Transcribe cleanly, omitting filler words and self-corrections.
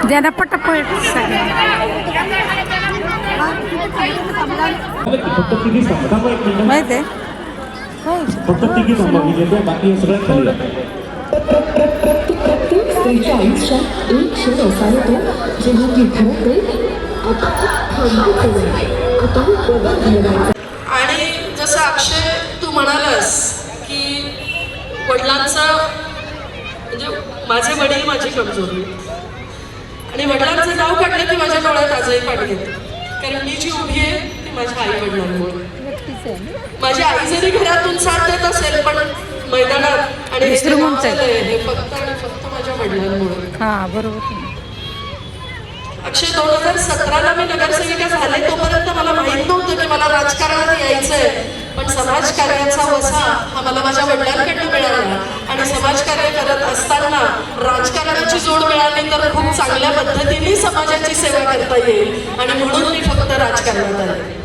ज्यादा पटापट माहिती आहे फक्त तिघी थांबा बाकी सगळ्यात खाली प्रत्येक स्त्रीच्या आयुष्यात एक क्षण असा येतो जेव्हा ती ठरवते आणि जसं अक्षय तू म्हणालास की वडिलांचा म्हणजे माझे वडील माझी कमजोरी आणि वडिलांचं नाव काढलं की माझ्या डोळ्यात आजही पाणी येतं कारण मी जी उभी आहे ती माझ्या आई वडिलांमुळे माझी आई जरी घरातून साथ देत असेल पण मैदानात आणि हे फक्त आणि फक्त माझ्या वडिलांमुळे. हा बरोबर. अक्षय 2017ला मी नगरसेविका झाले तोपर्यंत मला माहित नव्हतं की मला राजकारणात यायचंय पण समाजकार्याचा वसा हा मला माझ्या वडिलांकडनं मिळाला आणि समाजकार्य करत असताना राजकारणाची जोड मिळाली तर खूप चांगल्या पद्धतीने समाजाची सेवा करता येईल आणि म्हणून मी फक्त राजकारणात आले.